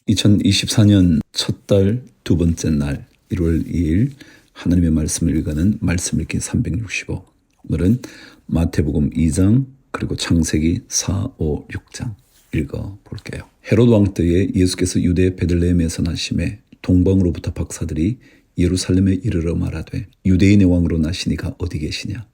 2024년 첫 달 두 번째 날 1월 2일 하나님의 말씀을 읽어가는 말씀 읽기 365. 오늘은 마태복음 2장 그리고 창세기 4, 5, 6장 읽어볼게요. 헤롯 왕 때에 예수께서 유대 베들레헴에서 나심에 동방으로부터 박사들이 예루살렘에 이르러 말하되 유대인의 왕으로 나시니가 어디 계시냐?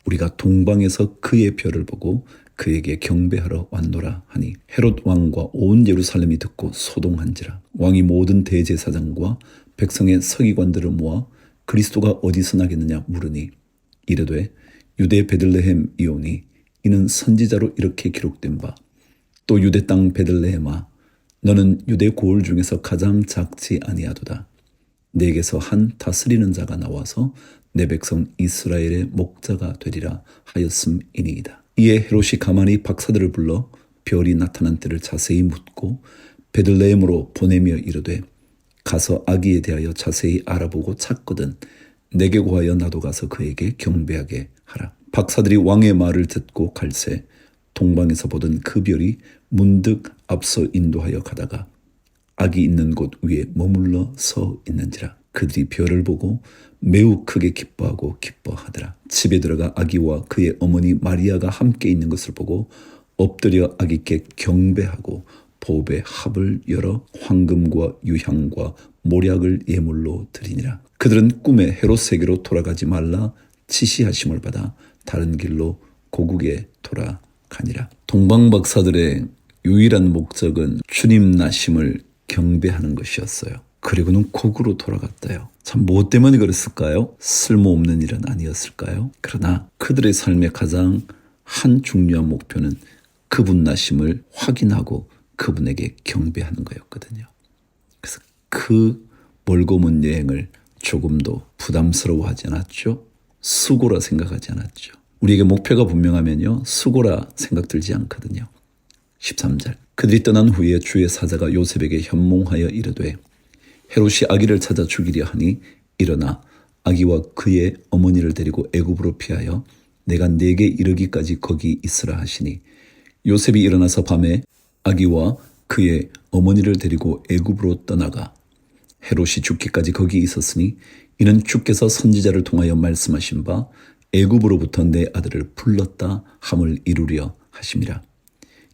우리가 동방에서 그의 별을 보고 그에게 경배하러 왔노라 하니 헤롯 왕과 온 예루살렘이 듣고 소동한지라. 왕이 모든 대제사장과 백성의 서기관들을 모아 그리스도가 어디서 나겠느냐 물으니 이르되 유대 베들레헴이오니 이는 선지자로 이렇게 기록된 바 또 유대 땅 베들레헴아 너는 유대 고을 중에서 가장 작지 아니하도다. 내게서 한 다스리는 자가 나와서 내 백성 이스라엘의 목자가 되리라 하였음이니이다. 이에 헤롯이 가만히 박사들을 불러 별이 나타난 때를 자세히 묻고 베들레헴으로 보내며 이르되 가서 아기에 대하여 자세히 알아보고 찾거든 내게 고하여 나도 가서 그에게 경배하게 하라. 박사들이 왕의 말을 듣고 갈새 동방에서 보던 그 별이 문득 앞서 인도하여 가다가 아기 있는 곳 위에 머물러 서 있는지라. 그들이 별을 보고 매우 크게 기뻐하더라. 집에 들어가 아기와 그의 어머니 마리아가 함께 있는 것을 보고 엎드려 아기께 경배하고 보배 합을 열어 황금과 유향과 모략을 예물로 드리니라. 그들은 꿈에 헤롯에게로 돌아가지 말라 지시하심을 받아 다른 길로 고국에 돌아가니라. 동방박사들의 유일한 목적은 주님 나심을 경배하는 것이었어요. 그리고는 고국으로 돌아갔대요. 참 무엇 때문에 그랬을까요? 쓸모없는 일은 아니었을까요? 그러나 그들의 삶의 가장 한 중요한 목표는 그분 나심을 확인하고 그분에게 경배하는 거였거든요. 그래서 그 멀고 먼 여행을 조금도 부담스러워하지 않았죠. 수고라 생각하지 않았죠. 우리에게 목표가 분명하면요 수고라 생각 들지 않거든요. 13절 그들이 떠난 후에 주의 사자가 요셉에게 현몽하여 이르되 헤롯이 아기를 찾아 죽이려 하니 일어나 아기와 그의 어머니를 데리고 애굽으로 피하여 내가 네게 이르기까지 거기 있으라 하시니 요셉이 일어나서 밤에 아기와 그의 어머니를 데리고 애굽으로 떠나가 헤롯이 죽기까지 거기 있었으니 이는 주께서 선지자를 통하여 말씀하신 바 애굽으로부터 내 아들을 불렀다 함을 이루려 하심이라.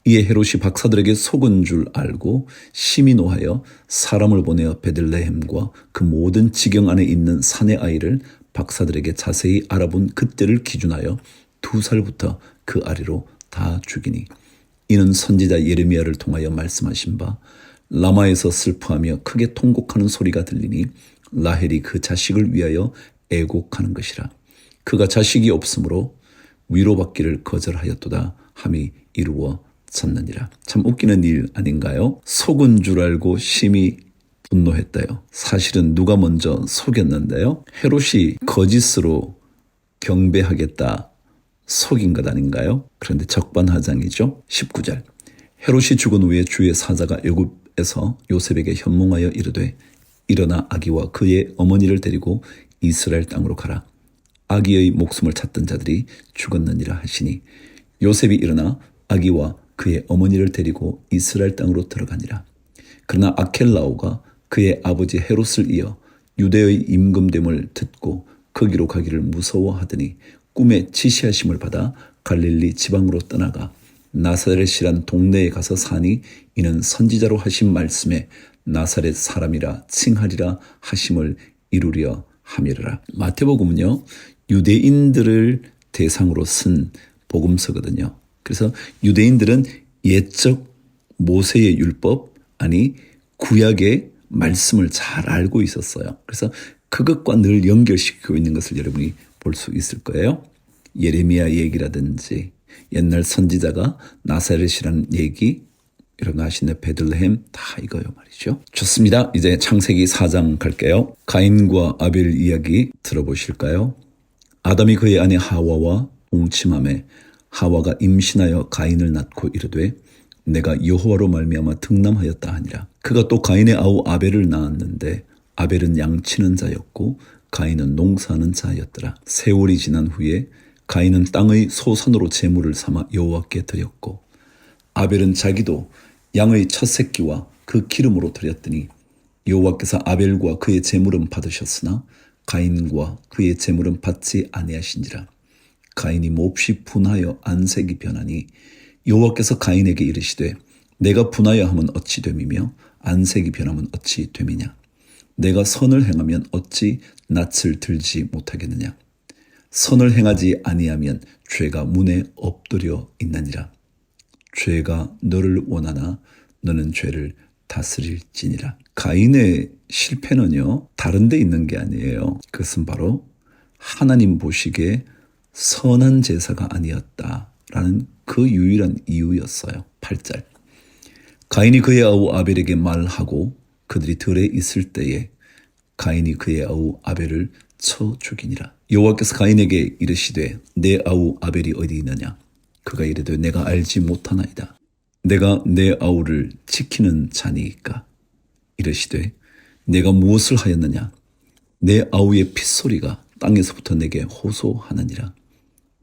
이에 헤롯이 박사들에게 속은 줄 알고 심히 노하여 사람을 보내어 베들레헴과 그 모든 지경 안에 있는 사내 아이를 박사들에게 자세히 알아본 그때를 기준하여 2살부터 그 아래로 다 죽이니 이는 선지자 예레미야를 통하여 말씀하신 바 라마에서 슬퍼하며 크게 통곡하는 소리가 들리니 라헬이 그 자식을 위하여 애곡하는 것이라. 그가 자식이 없으므로 위로받기를 거절하였도다 함이 이루어졌느니라. 참 웃기는 일 아닌가요? 속은 줄 알고 심히 분노했대요. 사실은 누가 먼저 속였는데요? 헤롯이 거짓으로 경배하겠다 속인 것 아닌가요? 그런데 적반하장이죠. 19절 헤롯이 죽은 후에 주의 사자가 애굽에서 요셉에게 현몽하여 이르되 일어나 아기와 그의 어머니를 데리고 이스라엘 땅으로 가라. 아기의 목숨을 찾던 자들이 죽었느니라 하시니 요셉이 일어나 아기와 그의 어머니를 데리고 이스라엘 땅으로 들어가니라. 그러나 아켈라오가 그의 아버지 헤롯을 이어 유대의 임금됨을 듣고 거기로 가기를 무서워하더니 꿈에 지시하심을 받아 갈릴리 지방으로 떠나가 나사렛이란 동네에 가서 사니 이는 선지자로 하신 말씀에 나사렛 사람이라 칭하리라 하심을 이루려 함이라. 마태복음은요 유대인들을 대상으로 쓴 복음서거든요. 그래서 유대인들은 옛적 모세의 율법 아니 구약의 말씀을 잘 알고 있었어요. 그래서 그것과 늘 연결시키고 있는 것을 여러분이 볼 수 있을 거예요. 예레미야 얘기라든지 옛날 선지자가 나사렛이라는 얘기 여러분 아시는 베들레헴 다 이거요 말이죠. 좋습니다. 이제 창세기 4장 갈게요. 가인과 아벨 이야기 들어보실까요? 아담이 그의 아내 하와와 동침하매 하와가 임신하여 가인을 낳고 이르되 내가 여호와로 말미암아 등남하였다 하니라. 그가 또 가인의 아우 아벨을 낳았는데 아벨은 양치는 자였고 가인은 농사하는 자였더라. 세월이 지난 후에 가인은 땅의 소산으로 제물을 삼아 여호와께 드렸고 아벨은 자기도 양의 첫 새끼와 그 기름으로 드렸더니 여호와께서 아벨과 그의 제물은 받으셨으나 가인과 그의 제물은 받지 아니하신지라. 가인이 몹시 분하여 안색이 변하니 여호와께서 가인에게 이르시되 내가 분하여 함은 어찌 됨이며 안색이 변함은 어찌 됨이냐. 내가 선을 행하면 어찌 낯을 들지 못하겠느냐. 선을 행하지 아니하면 죄가 문에 엎드려 있나니라. 죄가 너를 원하나 너는 죄를 다스릴지니라. 가인의 실패는요, 다른 데 있는 게 아니에요. 그것은 바로 하나님 보시기에 선한 제사가 아니었다라는 그 유일한 이유였어요. 8절. 가인이 그의 아우 아벨에게 말하고 그들이 들에 있을 때에 가인이 그의 아우 아벨을 쳐 죽이니라. 여호와께서 가인에게 이르시되 내 아우 아벨이 어디 있느냐. 그가 이르되 내가 알지 못하나이다. 내가 내 아우를 지키는 자니이까. 이르시되 내가 무엇을 하였느냐. 내 아우의 핏소리가 땅에서부터 내게 호소하느니라.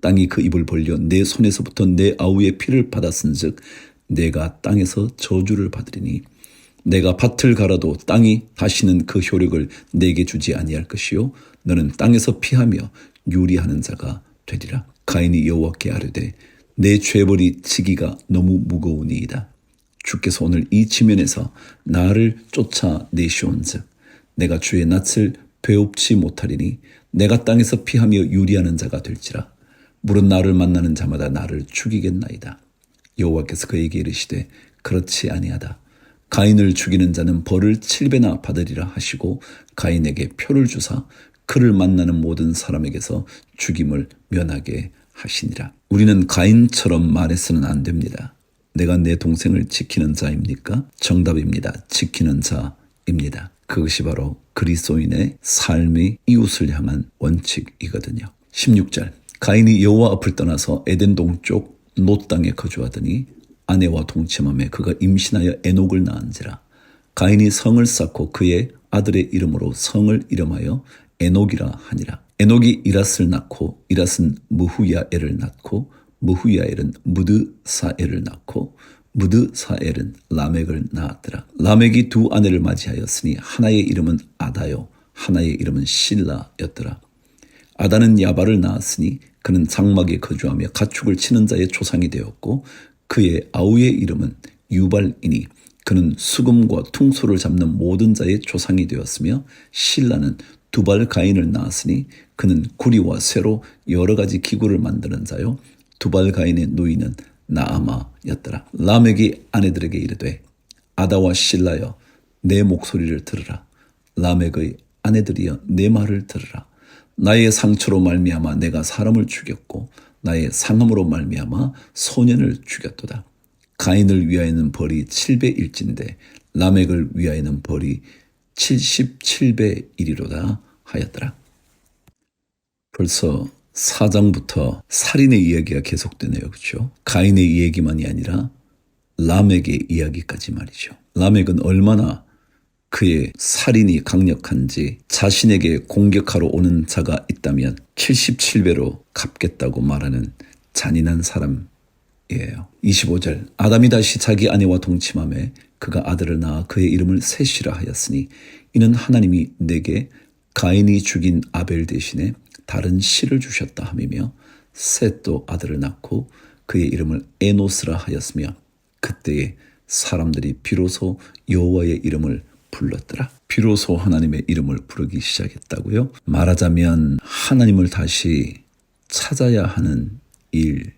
땅이 그 입을 벌려 내 손에서부터 내 아우의 피를 받았은즉 내가 땅에서 저주를 받으리니 내가 밭을 갈아도 땅이 다시는 그 효력을 내게 주지 아니할 것이요 너는 땅에서 피하며 유리하는 자가 되리라. 가인이 여호와께 아뢰되 내 죄벌이 지기가 너무 무거우니이다. 주께서 오늘 이 지면에서 나를 쫓아내시온즉 내가 주의 낯을 되옵지 못하리니 내가 땅에서 피하며 유리하는 자가 될지라. 물은 나를 만나는 자마다 나를 죽이겠나이다. 여호와께서 그에게 이르시되 그렇지 아니하다. 가인을 죽이는 자는 벌을 7배나 받으리라 하시고 가인에게 표를 주사 그를 만나는 모든 사람에게서 죽임을 면하게 하시니라. 우리는 가인처럼 말해서는 안 됩니다. 내가 내 동생을 지키는 자입니까? 정답입니다. 지키는 자입니다. 그것이 바로 그리스도인의 삶의 이웃을 향한 원칙이거든요. 16절. 가인이 여호와 앞을 떠나서 에덴 동쪽 롯 땅에 거주하더니 아내와 동침함에 그가 임신하여 에녹을 낳은지라. 가인이 성을 쌓고 그의 아들의 이름으로 성을 이름하여 에녹이라 하니라. 에녹이 이랏을 낳고 이랏은 무후야엘을 낳고 무후야엘은 무드사엘을 낳고 무드사엘은 라멕을 낳았더라. 라멕이 두 아내를 맞이하였으니 하나의 이름은 아다요 하나의 이름은 실라였더라. 아다는 야발을 낳았으니 그는 장막에 거주하며 가축을 치는 자의 조상이 되었고 그의 아우의 이름은 유발이니 그는 수금과 퉁소를 잡는 모든 자의 조상이 되었으며 실라는 두발 가인을 낳았으니 그는 구리와 쇠로 여러 가지 기구를 만드는 자요 두발 가인의 누이는 나아마였더라. 라멕이 아내들에게 이르되 아다와 실라여 내 목소리를 들으라. 라멕의 아내들이여 내 말을 들으라. 나의 상처로 말미암아 내가 사람을 죽였고 나의 상함으로 말미암아 소년을 죽였도다. 가인을 위하여는 벌이 7배일진데 라멕을 위하여는 벌이 77배이리로다 하였더라. 벌써 4장부터 살인의 이야기가 계속되네요. 그렇죠? 가인의 이야기만이 아니라 라멕의 이야기까지 말이죠. 라멕은 얼마나 그의 살인이 강력한지 자신에게 공격하러 오는 자가 있다면 77배로 갚겠다고 말하는 잔인한 사람이에요. 25절. 아담이 다시 자기 아내와 동침함에 그가 아들을 낳아 그의 이름을 셋이라 하였으니 이는 하나님이 내게 가인이 죽인 아벨 대신에 다른 씨를 주셨다 함이며 셋도 아들을 낳고 그의 이름을 에노스라 하였으며 그때에 사람들이 비로소 여호와의 이름을 불렀더라. 비로소 하나님의 이름을 부르기 시작했다고요? 말하자면 하나님을 다시 찾아야 하는 일,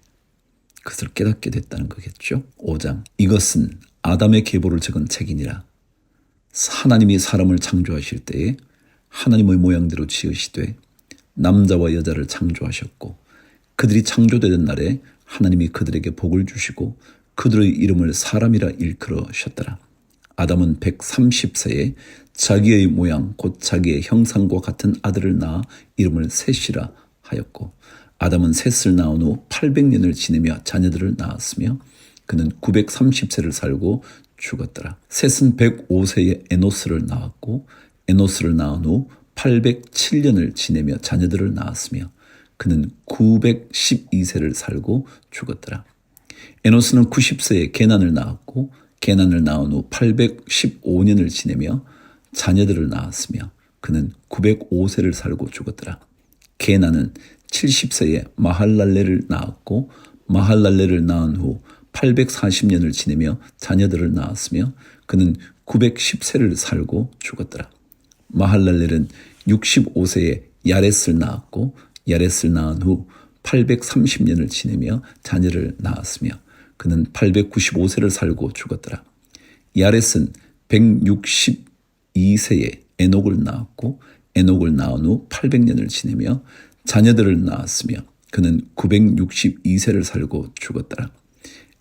그것을 깨닫게 됐다는 거겠죠. 5장. 이것은 아담의 계보를 적은 책이니라. 하나님이 사람을 창조하실 때에 하나님의 모양대로 지으시되 남자와 여자를 창조하셨고 그들이 창조되던 날에 하나님이 그들에게 복을 주시고 그들의 이름을 사람이라 일컬으셨더라. 아담은 130세에 자기의 모양 곧 자기의 형상과 같은 아들을 낳아 이름을 셋이라 하였고 아담은 셋을 낳은 후 800년을 지내며 자녀들을 낳았으며 그는 930세를 살고 죽었더라. 셋은 105세에 에노스를 낳았고 에노스를 낳은 후 807년을 지내며 자녀들을 낳았으며 그는 912세를 살고 죽었더라. 에노스는 90세에 게난을 낳았고 게난을 낳은 후 815년을 지내며 자녀들을 낳았으며 그는 905세를 살고 죽었더라. 게난은 70세에 마할랄레를 낳았고 마할랄레를 낳은 후 840년을 지내며 자녀들을 낳았으며 그는 910세를 살고 죽었더라. 마할랄렐은 65세에 야렛을 낳았고 야렛을 낳은 후 830년을 지내며 자녀를 낳았으며 그는 895세를 살고 죽었더라. 야렛은 162세에 에녹을 낳았고 에녹을 낳은 후 800년을 지내며 자녀들을 낳았으며 그는 962세를 살고 죽었더라.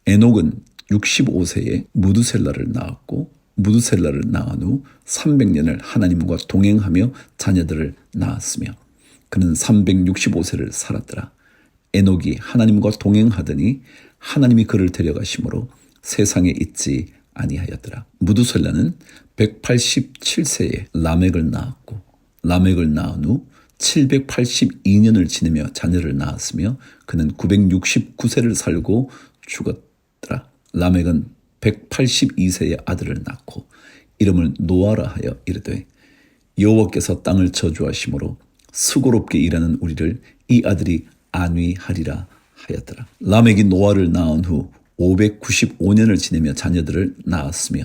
에녹은 65세에 무두셀라를 낳았고 무두셀라를 낳은 후 300년을 하나님과 동행하며 자녀들을 낳았으며 그는 365세를 살았더라. 에녹이 하나님과 동행하더니 하나님이 그를 데려가심으로 세상에 있지 아니하였더라. 무두셀라는 187세에 라멕을 낳았고 라멕을 낳은 후 782년을 지내며 자녀를 낳았으며 그는 969세를 살고 죽었더라. 라멕은 182세의 아들을 낳고 이름을 노아라 하여 이르되 여호와께서 땅을 저주하심으로 수고롭게 일하는 우리를 이 아들이 안위하리라 하였더라. 라멕이 노아를 낳은 후 595년을 지내며 자녀들을 낳았으며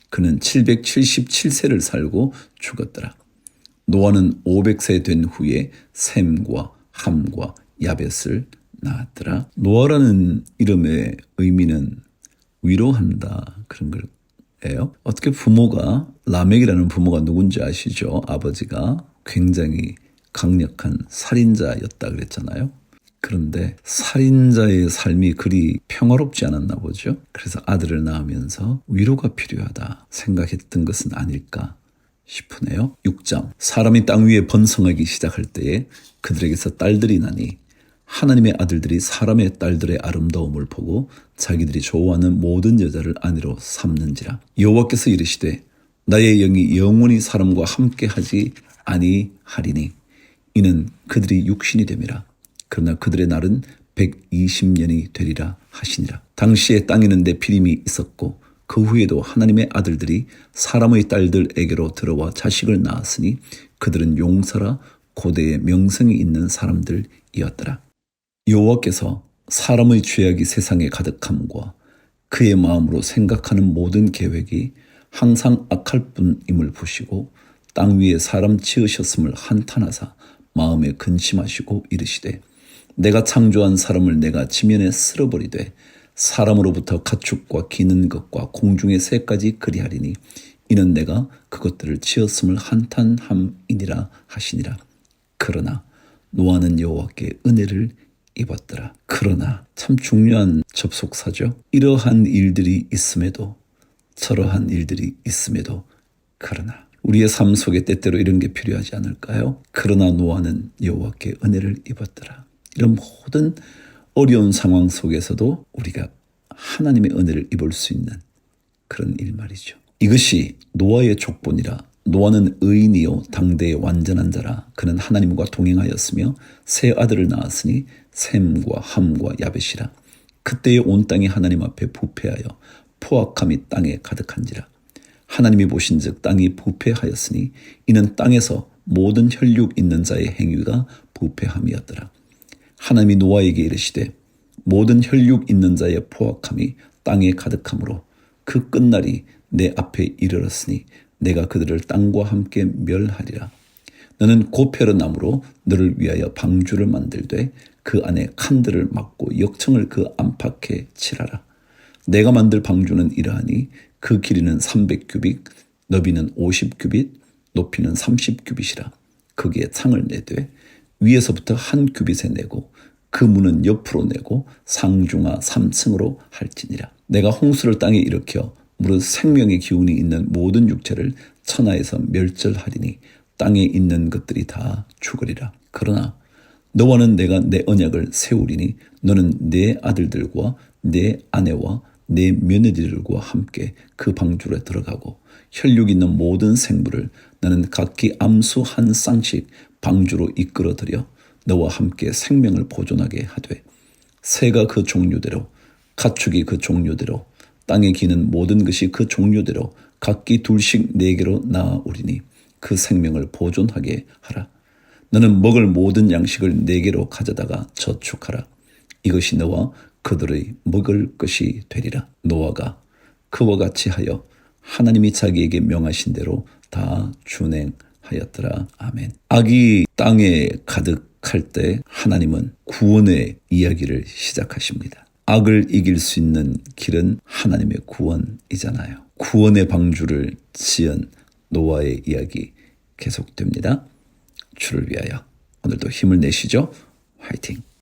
그는 777세를 살고 죽었더라. 노아는 500세 된 후에 셈과 함과 야벳을 낳았더라. 노아라는 이름의 의미는 위로한다 그런 거예요. 어떻게 부모가 라멕이라는 부모가 누군지 아시죠? 아버지가 굉장히 강력한 살인자였다 그랬잖아요. 그런데 살인자의 삶이 그리 평화롭지 않았나 보죠. 그래서 아들을 낳으면서 위로가 필요하다 생각했던 것은 아닐까 싶으네요. 6장 사람이 땅 위에 번성하기 시작할 때에 그들에게서 딸들이 나니 하나님의 아들들이 사람의 딸들의 아름다움을 보고 자기들이 좋아하는 모든 여자를 아내로 삼는지라. 여호와께서 이르시되 나의 영이 영원히 사람과 함께하지 아니하리니 이는 그들이 육신이 됨이라. 그러나 그들의 날은 120년이 되리라 하시니라. 당시에 땅에는 네피림이 있었고 그 후에도 하나님의 아들들이 사람의 딸들에게로 들어와 자식을 낳았으니 그들은 용사라 고대의 명성이 있는 사람들이었더라. 여호와께서 사람의 죄악이 세상에 가득함과 그의 마음으로 생각하는 모든 계획이 항상 악할 뿐임을 보시고 땅 위에 사람 지으셨음을 한탄하사 마음에 근심하시고 이르시되 내가 창조한 사람을 내가 지면에 쓸어버리되 사람으로부터 가축과 기는 것과 공중의 새까지 그리하리니 이는 내가 그것들을 지었음을 한탄함이니라 하시니라. 그러나 노아는 여호와께 은혜를 입었더라. 그러나 참 중요한 접속사죠. 이러한 일들이 있음에도 저러한 일들이 있음에도 그러나 우리의 삶 속에 때때로 이런 게 필요하지 않을까요? 그러나 노아는 여호와께 은혜를 입었더라. 이런 모든 어려운 상황 속에서도 우리가 하나님의 은혜를 입을 수 있는 그런 일 말이죠. 이것이 노아의 족본이라. 노아는 의인이요 당대의 완전한 자라. 그는 하나님과 동행하였으며 세 아들을 낳았으니 셈과 함과 야벳이라. 그때의 온 땅이 하나님 앞에 부패하여 포악함이 땅에 가득한지라. 하나님이 보신즉 땅이 부패하였으니 이는 땅에서 모든 혈육 있는 자의 행위가 부패함이었더라. 하나님이 노아에게 이르시되 모든 혈육 있는 자의 포악함이 땅에 가득하므로 그 끝날이 내 앞에 이르렀으니 내가 그들을 땅과 함께 멸하리라. 너는 고페르 나무로 너를 위하여 방주를 만들되 그 안에 칸들을 막고 역청을 그 안팎에 칠하라. 내가 만들 방주는 이러하니 그 길이는 300규빗, 너비는 50규빗, 높이는 30규빗이라. 거기에 창을 내되 위에서부터 한 규빗에 내고 그 문은 옆으로 내고 상중하 3층으로 할지니라. 내가 홍수를 땅에 일으켜 무릇 생명의 기운이 있는 모든 육체를 천하에서 멸절하리니 땅에 있는 것들이 다 죽으리라. 그러나 너와는 내가 내 언약을 세우리니 너는 내 아들들과 내 아내와 내 며느리들과 함께 그 방주로 들어가고 혈육 있는 모든 생물을 나는 각기 암수 한 쌍씩 방주로 이끌어들여 너와 함께 생명을 보존하게 하되 새가 그 종류대로 가축이 그 종류대로 땅에 기는 모든 것이 그 종류대로 각기 둘씩 내게로 나아오리니 그 생명을 보존하게 하라. 너는 먹을 모든 양식을 내게로 가져다가 저축하라. 이것이 너와 그들의 먹을 것이 되리라. 노아가 그와 같이 하여 하나님이 자기에게 명하신 대로 다 준행하였더라. 아멘. 악이 땅에 가득할 때 하나님은 구원의 이야기를 시작하십니다. 악을 이길 수 있는 길은 하나님의 구원이잖아요. 구원의 방주를 지은 노아의 이야기 계속됩니다. 주를 위하여 오늘도 힘을 내시죠. 화이팅!